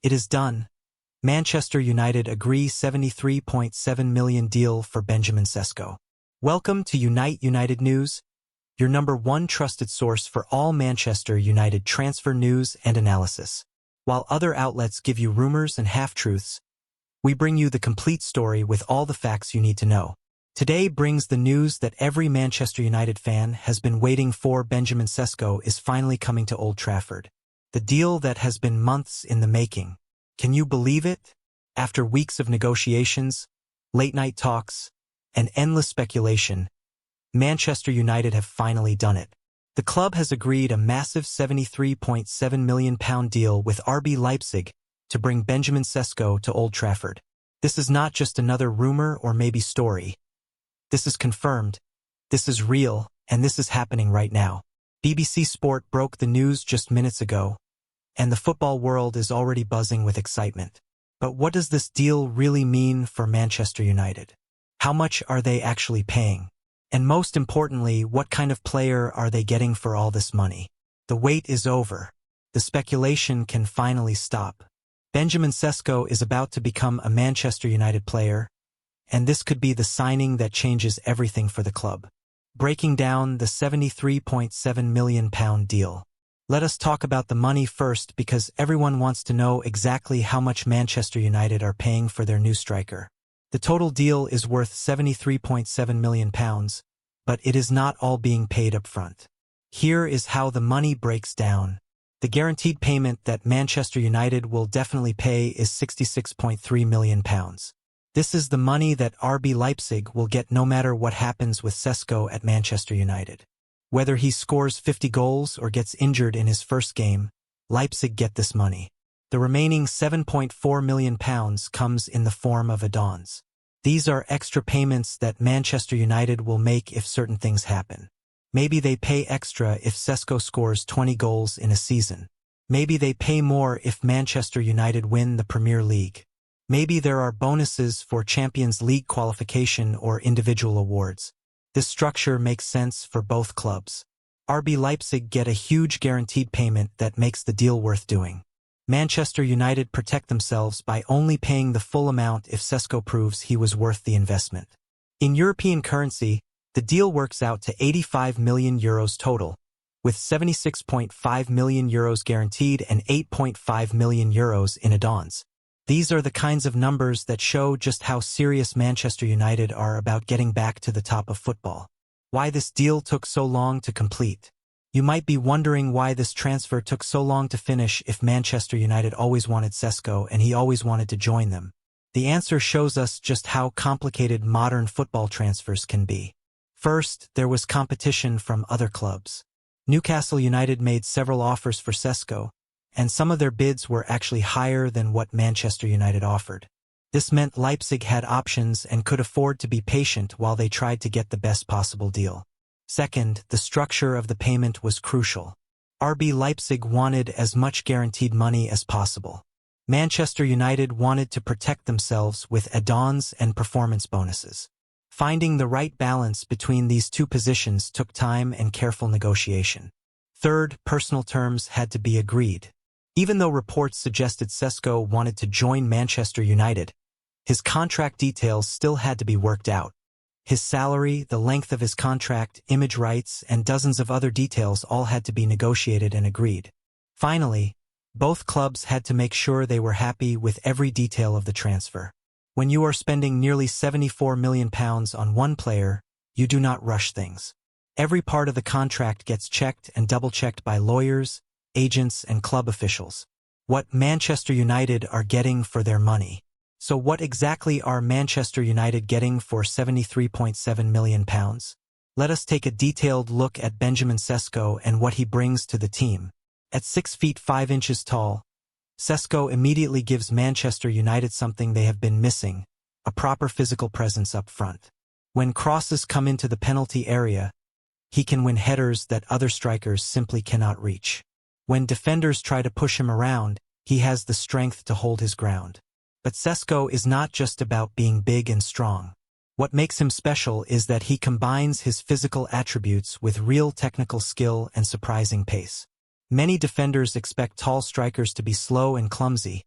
It is done. Manchester United agree £73.7 million deal for Benjamin Sesko. Welcome to Unite United News, your number one trusted source for all Manchester United transfer news and analysis. While other outlets give you rumors and half-truths, we bring you the complete story with all the facts you need to know. Today brings the news that every Manchester United fan has been waiting for. Benjamin Sesko is finally coming to Old Trafford. The deal that has been months in the making. Can you believe it? After weeks of negotiations, late-night talks, and endless speculation, Manchester United have finally done it. The club has agreed a massive £73.7 million deal with RB Leipzig to bring Benjamin Sesko to Old Trafford. This is not just another rumor or maybe story. This is confirmed, this is real, and this is happening right now. BBC Sport broke the news just minutes ago, and the football world is already buzzing with excitement. But what does this deal really mean for Manchester United? How much are they actually paying? And most importantly, what kind of player are they getting for all this money? The wait is over. The speculation can finally stop. Benjamin Sesko is about to become a Manchester United player, and this could be the signing that changes everything for the club. Breaking down the £73.7 million deal. Let us talk about the money first because everyone wants to know exactly how much Manchester United are paying for their new striker. The total deal is worth £73.7 million, but it is not all being paid up front. Here is how the money breaks down. The guaranteed payment that Manchester United will definitely pay is £66.3 million. This is the money that RB Leipzig will get no matter what happens with Sesko at Manchester United. Whether he scores 50 goals or gets injured in his first game, Leipzig get this money. The remaining £7.4 million comes in the form of add-ons. These are extra payments that Manchester United will make if certain things happen. Maybe they pay extra if Sesko scores 20 goals in a season. Maybe they pay more if Manchester United win the Premier League. Maybe there are bonuses for Champions League qualification or individual awards. This structure makes sense for both clubs. RB Leipzig get a huge guaranteed payment that makes the deal worth doing. Manchester United protect themselves by only paying the full amount if Sesko proves he was worth the investment. In European currency, the deal works out to €85 million total, with €76.5 million guaranteed and €8.5 million in add-ons. These are the kinds of numbers that show just how serious Manchester United are about getting back to the top of football. Why this deal took so long to complete? You might be wondering why this transfer took so long to finish if Manchester United always wanted Sesko and he always wanted to join them. The answer shows us just how complicated modern football transfers can be. First, there was competition from other clubs. Newcastle United made several offers for Sesko, and some of their bids were actually higher than what Manchester United offered. This meant Leipzig had options and could afford to be patient while they tried to get the best possible deal. Second, the structure of the payment was crucial. RB Leipzig wanted as much guaranteed money as possible. Manchester United wanted to protect themselves with add-ons and performance bonuses. Finding the right balance between these two positions took time and careful negotiation. Third, personal terms had to be agreed. Even though reports suggested Sesko wanted to join Manchester United, his contract details still had to be worked out. His salary, the length of his contract, image rights, and dozens of other details all had to be negotiated and agreed. Finally, both clubs had to make sure they were happy with every detail of the transfer. When you are spending nearly £74 million on one player, you do not rush things. Every part of the contract gets checked and double-checked by lawyers, agents, and club officials. What Manchester United are getting for their money. So what exactly are Manchester United getting for £73.7 million? Let us take a detailed look at Benjamin Sesko and what he brings to the team. At 6 feet 5 inches tall, Sesko immediately gives Manchester United something they have been missing, a proper physical presence up front. When crosses come into the penalty area, he can win headers that other strikers simply cannot reach. When defenders try to push him around, he has the strength to hold his ground. But Sesko is not just about being big and strong. What makes him special is that he combines his physical attributes with real technical skill and surprising pace. Many defenders expect tall strikers to be slow and clumsy,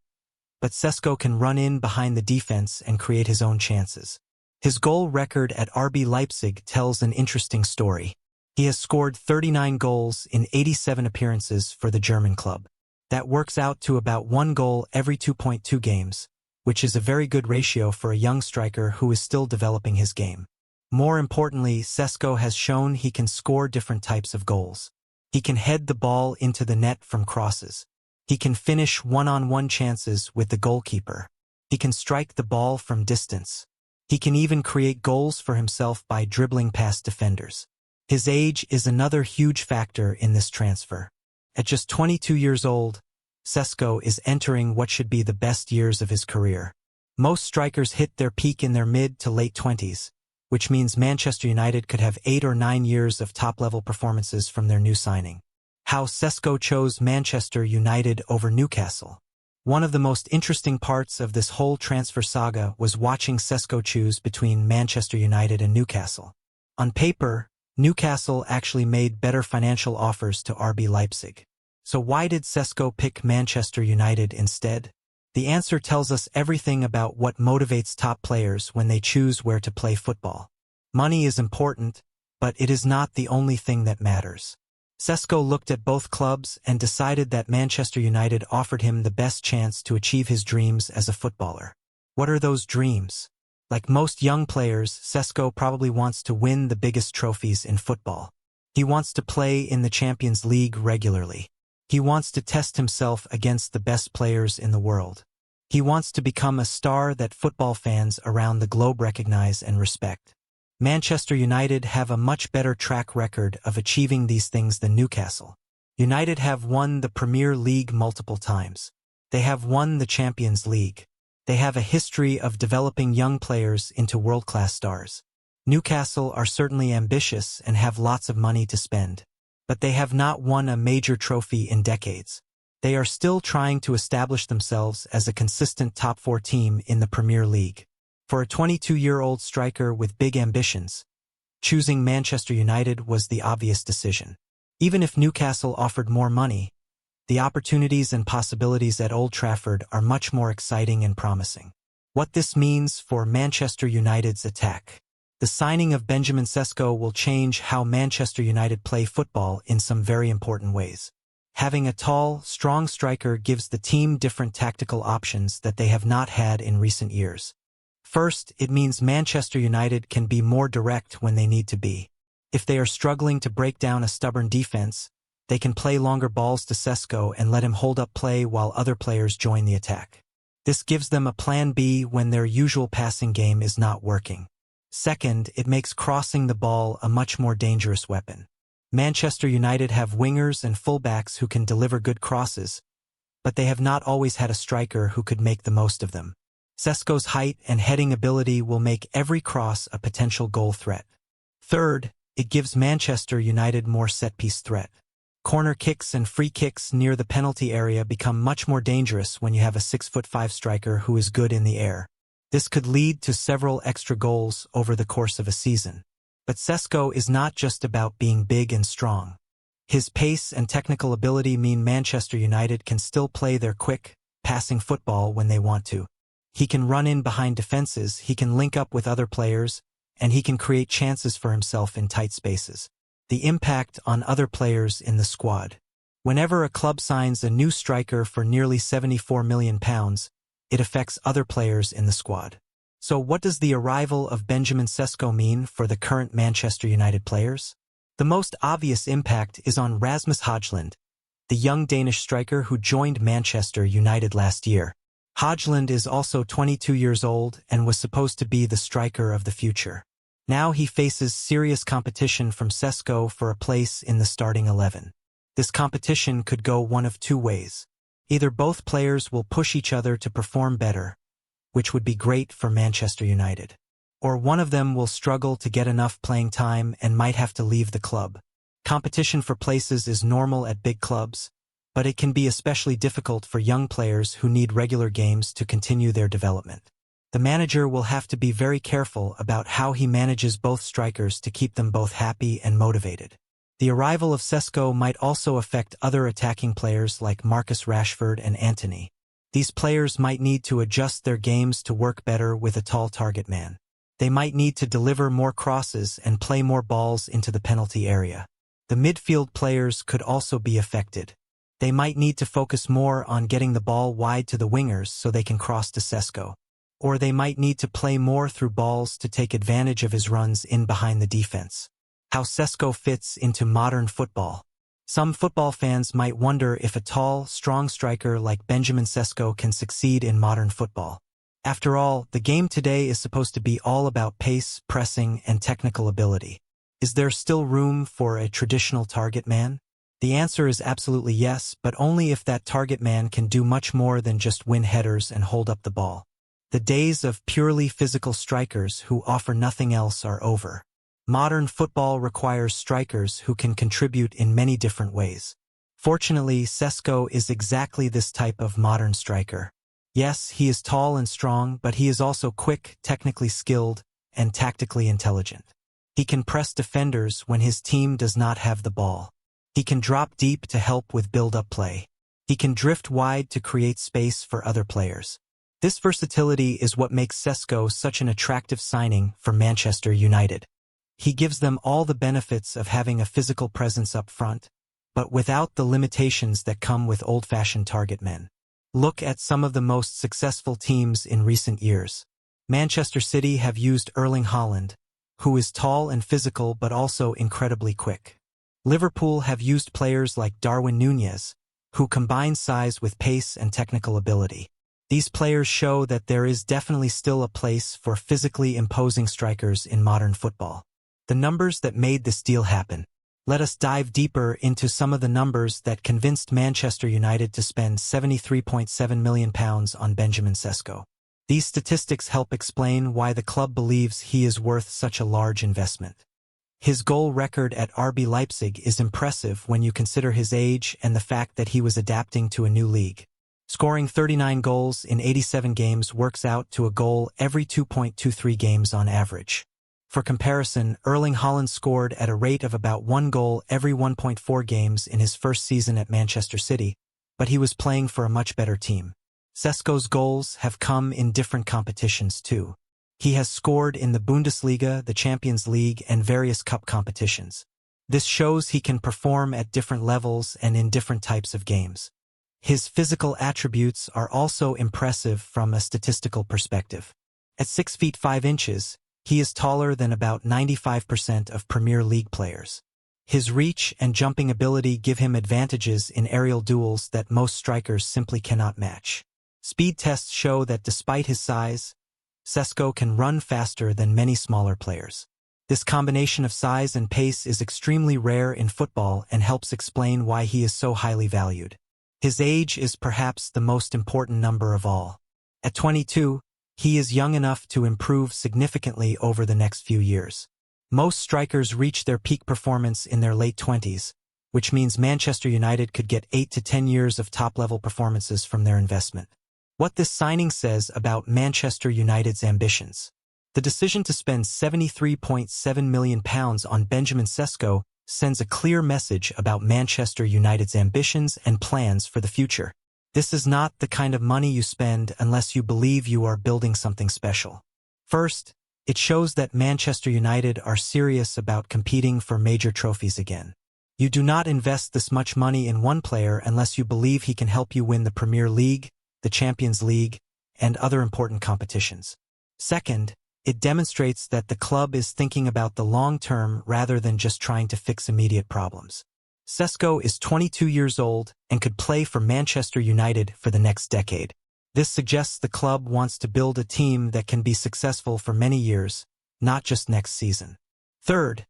but Sesko can run in behind the defense and create his own chances. His goal record at RB Leipzig tells an interesting story. He has scored 39 goals in 87 appearances for the German club. That works out to about 1 goal every 2.2 games, which is a very good ratio for a young striker who is still developing his game. More importantly, Sesko has shown he can score different types of goals. He can head the ball into the net from crosses. He can finish one-on-one chances with the goalkeeper. He can strike the ball from distance. He can even create goals for himself by dribbling past defenders. His age is another huge factor in this transfer. At just 22 years old, Sesko is entering what should be the best years of his career. Most strikers hit their peak in their mid to late 20s, which means Manchester United could have 8 or 9 years of top-level performances from their new signing. How Sesko chose Manchester United over Newcastle. One of the most interesting parts of this whole transfer saga was watching Sesko choose between Manchester United and Newcastle. On paper, Newcastle actually made better financial offers to RB Leipzig. So why did Sesko pick Manchester United instead? The answer tells us everything about what motivates top players when they choose where to play football. Money is important, but it is not the only thing that matters. Sesko looked at both clubs and decided that Manchester United offered him the best chance to achieve his dreams as a footballer. What are those dreams? Like most young players, Sesko probably wants to win the biggest trophies in football. He wants to play in the Champions League regularly. He wants to test himself against the best players in the world. He wants to become a star that football fans around the globe recognize and respect. Manchester United have a much better track record of achieving these things than Newcastle. United have won the Premier League multiple times. They have won the Champions League. They have a history of developing young players into world-class stars. Newcastle are certainly ambitious and have lots of money to spend, but they have not won a major trophy in decades. They are still trying to establish themselves as a consistent top 4 team in the Premier League. For a 22-year-old striker with big ambitions, choosing Manchester United was the obvious decision. Even if Newcastle offered more money, the opportunities and possibilities at Old Trafford are much more exciting and promising. What this means for Manchester United's attack. The signing of Benjamin Sesko will change how Manchester United play football in some very important ways. Having a tall, strong striker gives the team different tactical options that they have not had in recent years. First, it means Manchester United can be more direct when they need to be. If they are struggling to break down a stubborn defense, they can play longer balls to Sesko and let him hold up play while other players join the attack. This gives them a plan B when their usual passing game is not working. Second, it makes crossing the ball a much more dangerous weapon. Manchester United have wingers and fullbacks who can deliver good crosses, but they have not always had a striker who could make the most of them. Sesko's height and heading ability will make every cross a potential goal threat. Third, it gives Manchester United more set-piece threat. Corner kicks and free kicks near the penalty area become much more dangerous when you have a 6'5" striker who is good in the air. This could lead to several extra goals over the course of a season. But Sesko is not just about being big and strong. His pace and technical ability mean Manchester United can still play their quick, passing football when they want to. He can run in behind defenses, he can link up with other players, and he can create chances for himself in tight spaces. The impact on other players in the squad. Whenever a club signs a new striker for nearly £74 million, it affects other players in the squad. So what does the arrival of Benjamin Sesko mean for the current Manchester United players? The most obvious impact is on Rasmus Højlund, the young Danish striker who joined Manchester United last year. Højlund is also 22 years old and was supposed to be the striker of the future. Now he faces serious competition from Sesko for a place in the starting 11. This competition could go one of two ways. Either both players will push each other to perform better, which would be great for Manchester United, or one of them will struggle to get enough playing time and might have to leave the club. Competition for places is normal at big clubs, but it can be especially difficult for young players who need regular games to continue their development. The manager will have to be very careful about how he manages both strikers to keep them both happy and motivated. The arrival of Sesko might also affect other attacking players like Marcus Rashford and Antony. These players might need to adjust their games to work better with a tall target man. They might need to deliver more crosses and play more balls into the penalty area. The midfield players could also be affected. They might need to focus more on getting the ball wide to the wingers so they can cross to Sesko. Or they might need to play more through balls to take advantage of his runs in behind the defense. How Sesko fits into modern football. Some football fans might wonder if a tall, strong striker like Benjamin Sesko can succeed in modern football. After all, the game today is supposed to be all about pace, pressing, and technical ability. Is there still room for a traditional target man? The answer is absolutely yes, but only if that target man can do much more than just win headers and hold up the ball. The days of purely physical strikers who offer nothing else are over. Modern football requires strikers who can contribute in many different ways. Fortunately, Sesko is exactly this type of modern striker. Yes, he is tall and strong, but he is also quick, technically skilled, and tactically intelligent. He can press defenders when his team does not have the ball. He can drop deep to help with build-up play. He can drift wide to create space for other players. This versatility is what makes Sesko such an attractive signing for Manchester United. He gives them all the benefits of having a physical presence up front, but without the limitations that come with old-fashioned target men. Look at some of the most successful teams in recent years. Manchester City have used Erling Haaland, who is tall and physical but also incredibly quick. Liverpool have used players like Darwin Núñez, who combine size with pace and technical ability. These players show that there is definitely still a place for physically imposing strikers in modern football. The numbers that made this deal happen. Let us dive deeper into some of the numbers that convinced Manchester United to spend £73.7 million on Benjamin Sesko. These statistics help explain why the club believes he is worth such a large investment. His goal record at RB Leipzig is impressive when you consider his age and the fact that he was adapting to a new league. Scoring 39 goals in 87 games works out to a goal every 2.23 games on average. For comparison, Erling Haaland scored at a rate of about 1 goal every 1.4 games in his first season at Manchester City, but he was playing for a much better team. Sesko's goals have come in different competitions too. He has scored in the Bundesliga, the Champions League, and various cup competitions. This shows he can perform at different levels and in different types of games. His physical attributes are also impressive from a statistical perspective. At 6 feet 5 inches, he is taller than about 95% of Premier League players. His reach and jumping ability give him advantages in aerial duels that most strikers simply cannot match. Speed tests show that despite his size, Sesko can run faster than many smaller players. This combination of size and pace is extremely rare in football and helps explain why he is so highly valued. His age is perhaps the most important number of all. At 22, he is young enough to improve significantly over the next few years. Most strikers reach their peak performance in their late 20s, which means Manchester United could get 8 to 10 years of top-level performances from their investment. What this signing says about Manchester United's ambitions. The decision to spend £73.7 million on Benjamin Sesko sends a clear message about Manchester United's ambitions and plans for the future. This is not the kind of money you spend unless you believe you are building something special. First, it shows that Manchester United are serious about competing for major trophies again. You do not invest this much money in one player unless you believe he can help you win the Premier League, the Champions League, and other important competitions. Second, it demonstrates that the club is thinking about the long term rather than just trying to fix immediate problems. Sesko is 22 years old and could play for Manchester United for the next decade. This suggests the club wants to build a team that can be successful for many years, not just next season. Third,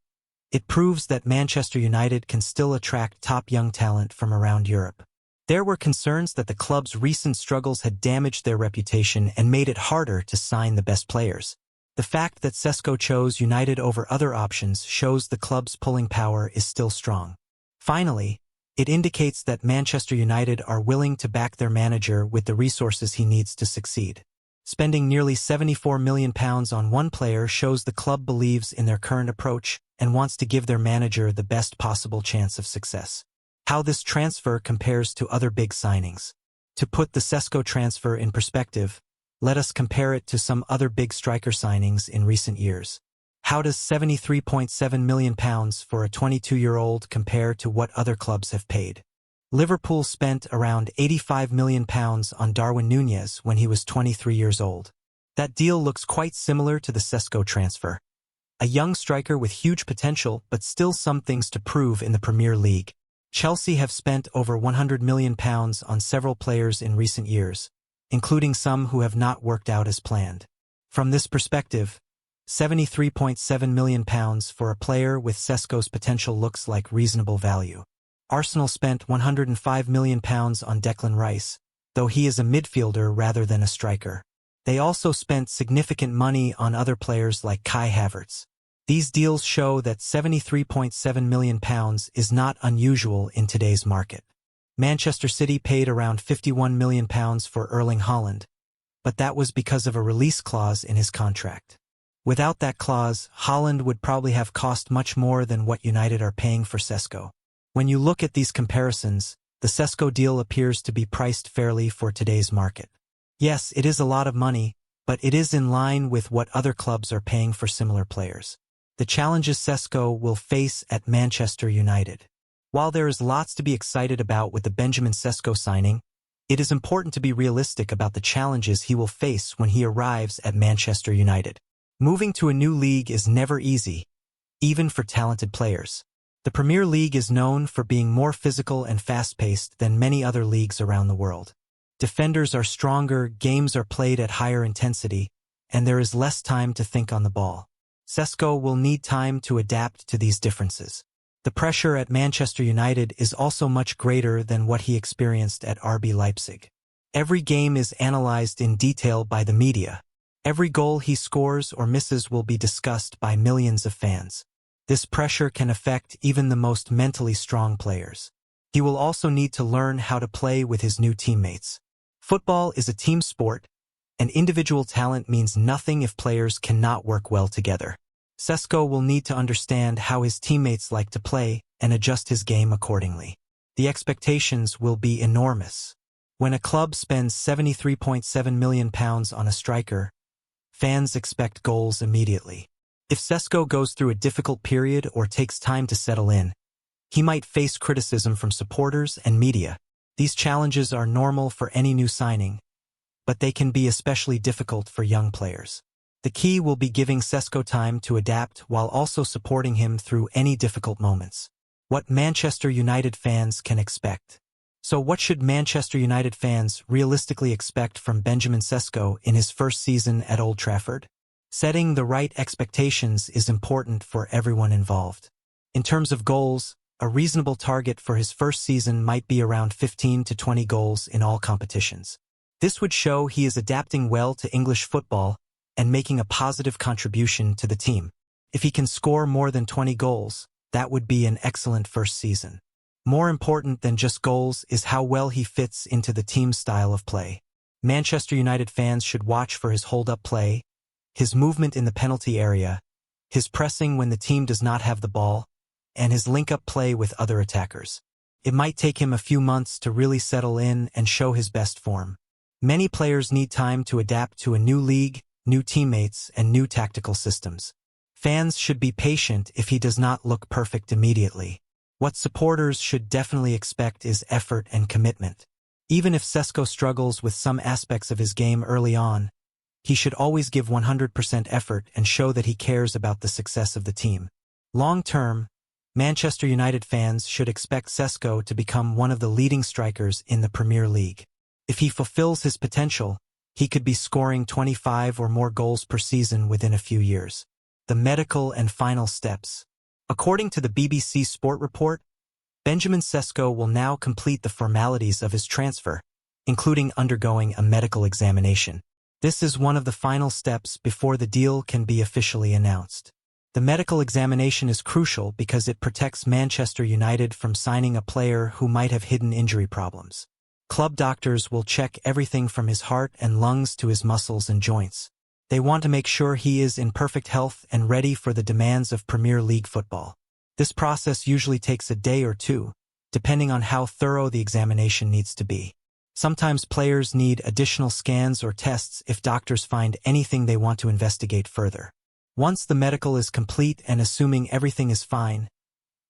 it proves that Manchester United can still attract top young talent from around Europe. There were concerns that the club's recent struggles had damaged their reputation and made it harder to sign the best players. The fact that Sesko chose United over other options shows the club's pulling power is still strong. Finally, it indicates that Manchester United are willing to back their manager with the resources he needs to succeed. Spending nearly £74 million on one player shows the club believes in their current approach and wants to give their manager the best possible chance of success. How this transfer compares to other big signings. To put the Sesko transfer in perspective, let us compare it to some other big striker signings in recent years. How does £73.7 million for a 22-year-old compare to what other clubs have paid? Liverpool spent around £85 million on Darwin Núñez when he was 23 years old. That deal looks quite similar to the Sesko transfer. A young striker with huge potential but still some things to prove in the Premier League. Chelsea have spent over £100 million on several players in recent years, including some who have not worked out as planned. From this perspective, £73.7 million for a player with Sesko's potential looks like reasonable value. Arsenal spent £105 million on Declan Rice, though he is a midfielder rather than a striker. They also spent significant money on other players like Kai Havertz. These deals show that £73.7 million is not unusual in today's market. Manchester City paid around £51 million for Erling Haaland, but that was because of a release clause in his contract. Without that clause, Haaland would probably have cost much more than what United are paying for Sesko. When you look at these comparisons, the Sesko deal appears to be priced fairly for today's market. Yes, it is a lot of money, but it is in line with what other clubs are paying for similar players. The challenges Sesko will face at Manchester United. While there is lots to be excited about with the Benjamin Sesko signing, it is important to be realistic about the challenges he will face when he arrives at Manchester United. Moving to a new league is never easy, even for talented players. The Premier League is known for being more physical and fast-paced than many other leagues around the world. Defenders are stronger, games are played at higher intensity, and there is less time to think on the ball. Sesko will need time to adapt to these differences. The pressure at Manchester United is also much greater than what he experienced at RB Leipzig. Every game is analyzed in detail by the media. Every goal he scores or misses will be discussed by millions of fans. This pressure can affect even the most mentally strong players. He will also need to learn how to play with his new teammates. Football is a team sport, and individual talent means nothing if players cannot work well together. Sesko will need to understand how his teammates like to play and adjust his game accordingly. The expectations will be enormous. When a club spends £73.7 million on a striker, fans expect goals immediately. If Sesko goes through a difficult period or takes time to settle in, he might face criticism from supporters and media. These challenges are normal for any new signing, but they can be especially difficult for young players. The key will be giving Sesko time to adapt while also supporting him through any difficult moments. What Manchester United fans can expect. So what should Manchester United fans realistically expect from Benjamin Sesko in his first season at Old Trafford? Setting the right expectations is important for everyone involved. In terms of goals, a reasonable target for his first season might be around 15 to 20 goals in all competitions. This would show he is adapting well to English football and making a positive contribution to the team. If he can score more than 20 goals, that would be an excellent first season. More important than just goals is how well he fits into the team's style of play. Manchester United fans should watch for his hold-up play, his movement in the penalty area, his pressing when the team does not have the ball, and his link-up play with other attackers. It might take him a few months to really settle in and show his best form. Many players need time to adapt to a new league, new teammates, and new tactical systems. Fans should be patient if he does not look perfect immediately. What supporters should definitely expect is effort and commitment. Even if Sesko struggles with some aspects of his game early on, he should always give 100% effort and show that he cares about the success of the team. Long-term, Manchester United fans should expect Sesko to become one of the leading strikers in the Premier League. If he fulfills his potential, he could be scoring 25 or more goals per season within a few years. The medical and final steps. According to the BBC Sport report, Benjamin Sesko will now complete the formalities of his transfer, including undergoing a medical examination. This is one of the final steps before the deal can be officially announced. The medical examination is crucial because it protects Manchester United from signing a player who might have hidden injury problems. Club doctors will check everything from his heart and lungs to his muscles and joints. They want to make sure he is in perfect health and ready for the demands of Premier League football. This process usually takes a day or two, depending on how thorough the examination needs to be. Sometimes players need additional scans or tests if doctors find anything they want to investigate further. Once the medical is complete and assuming everything is fine,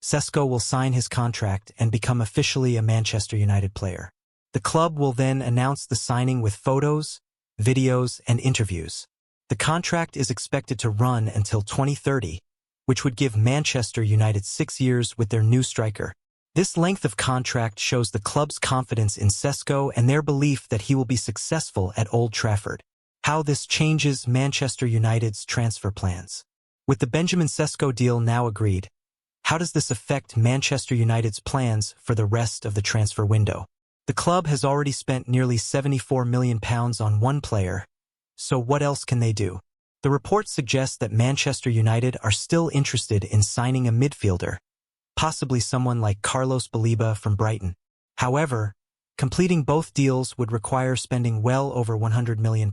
Sesko will sign his contract and become officially a Manchester United player. The club will then announce the signing with photos, videos, and interviews. The contract is expected to run until 2030, which would give Manchester United 6 years with their new striker. This length of contract shows the club's confidence in Sesko and their belief that he will be successful at Old Trafford. How this changes Manchester United's transfer plans. With the Benjamin Sesko deal now agreed, how does this affect Manchester United's plans for the rest of the transfer window? The club has already spent nearly £74 million on one player, so what else can they do? The reports suggest that Manchester United are still interested in signing a midfielder, possibly someone like Carlos Baleba from Brighton. However, completing both deals would require spending well over £100 million,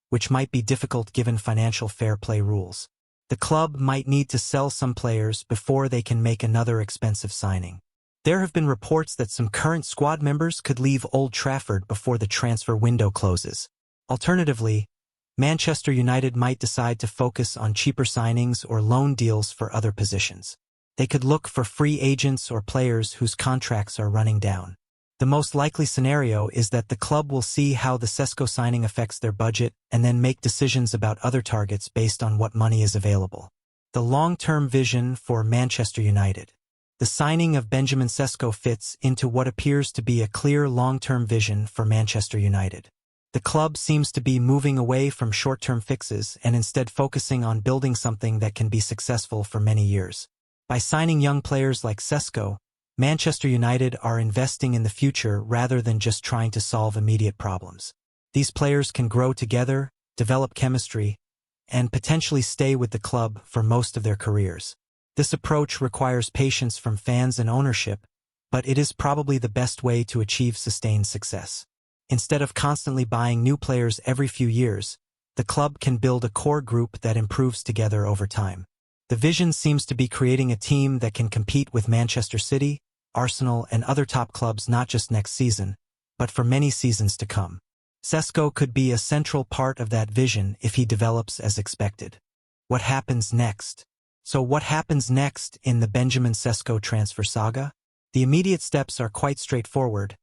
which might be difficult given financial fair play rules. The club might need to sell some players before they can make another expensive signing. There have been reports that some current squad members could leave Old Trafford before the transfer window closes. Alternatively, Manchester United might decide to focus on cheaper signings or loan deals for other positions. They could look for free agents or players whose contracts are running down. The most likely scenario is that the club will see how the Sesko signing affects their budget and then make decisions about other targets based on what money is available. The long-term vision for Manchester United. The signing of Benjamin Sesko fits into what appears to be a clear long-term vision for Manchester United. The club seems to be moving away from short-term fixes and instead focusing on building something that can be successful for many years. By signing young players like Sesko, Manchester United are investing in the future rather than just trying to solve immediate problems. These players can grow together, develop chemistry, and potentially stay with the club for most of their careers. This approach requires patience from fans and ownership, but it is probably the best way to achieve sustained success. Instead of constantly buying new players every few years, the club can build a core group that improves together over time. The vision seems to be creating a team that can compete with Manchester City, Arsenal, and other top clubs not just next season, but for many seasons to come. Sesko could be a central part of that vision if he develops as expected. What happens next? So what happens next in the Benjamin Sesko transfer saga? The immediate steps are quite straightforward,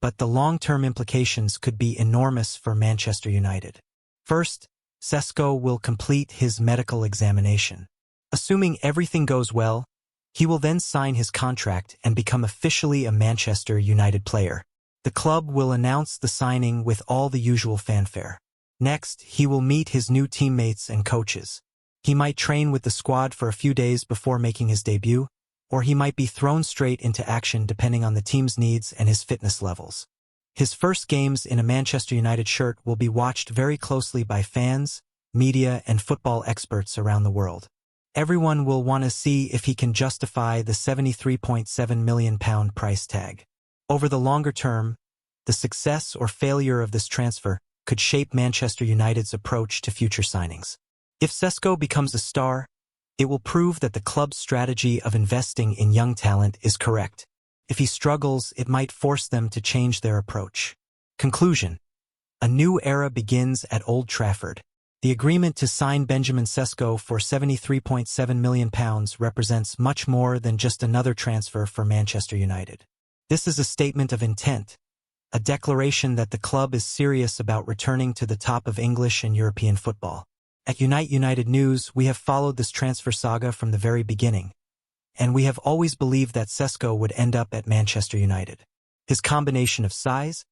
but the long-term implications could be enormous for Manchester United. First, Sesko will complete his medical examination. Assuming everything goes well, he will then sign his contract and become officially a Manchester United player. The club will announce the signing with all the usual fanfare. Next, he will meet his new teammates and coaches. He might train with the squad for a few days before making his debut, or he might be thrown straight into action depending on the team's needs and his fitness levels. His first games in a Manchester United shirt will be watched very closely by fans, media, and football experts around the world. Everyone will want to see if he can justify the £73.7 million price tag. Over the longer term, the success or failure of this transfer could shape Manchester United's approach to future signings. If Sesko becomes a star, it will prove that the club's strategy of investing in young talent is correct. If he struggles, it might force them to change their approach. Conclusion. A new era begins at Old Trafford. The agreement to sign Benjamin Sesko for £73.7 million represents much more than just another transfer for Manchester United. This is a statement of intent, a declaration that the club is serious about returning to the top of English and European football. At Unite United News, we have followed this transfer saga from the very beginning, and we have always believed that Sesko would end up at Manchester United. His combination of size,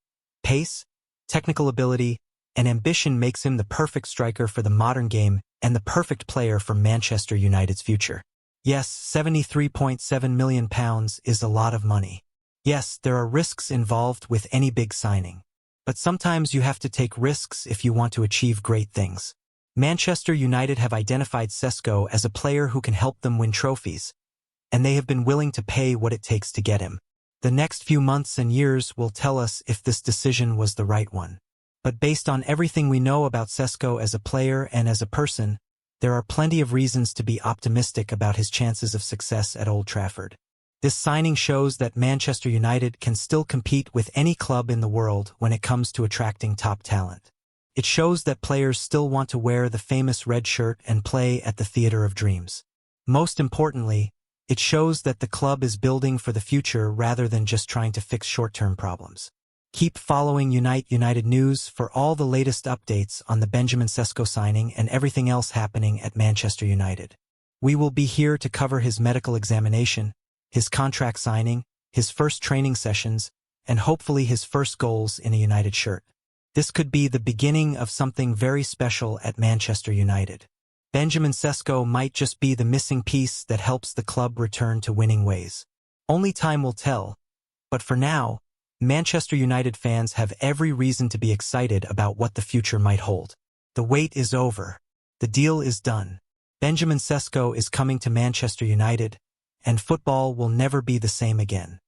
pace, technical ability, and ambition makes him the perfect striker for the modern game and the perfect player for Manchester United's future. Yes, £73.7 million is a lot of money. Yes, there are risks involved with any big signing. But sometimes you have to take risks if you want to achieve great things. Manchester United have identified Sesko as a player who can help them win trophies, and they have been willing to pay what it takes to get him. The next few months and years will tell us if this decision was the right one. But based on everything we know about Sesko as a player and as a person, there are plenty of reasons to be optimistic about his chances of success at Old Trafford. This signing shows that Manchester United can still compete with any club in the world when it comes to attracting top talent. It shows that players still want to wear the famous red shirt and play at the Theatre of Dreams. Most importantly, it shows that the club is building for the future rather than just trying to fix short-term problems. Keep following United News for all the latest updates on the Benjamin Sesko signing and everything else happening at Manchester United. We will be here to cover his medical examination, his contract signing, his first training sessions, and hopefully his first goals in a United shirt. This could be the beginning of something very special at Manchester United. Benjamin Sesko might just be the missing piece that helps the club return to winning ways. Only time will tell, but for now, Manchester United fans have every reason to be excited about what the future might hold. The wait is over. The deal is done. Benjamin Sesko is coming to Manchester United, and football will never be the same again.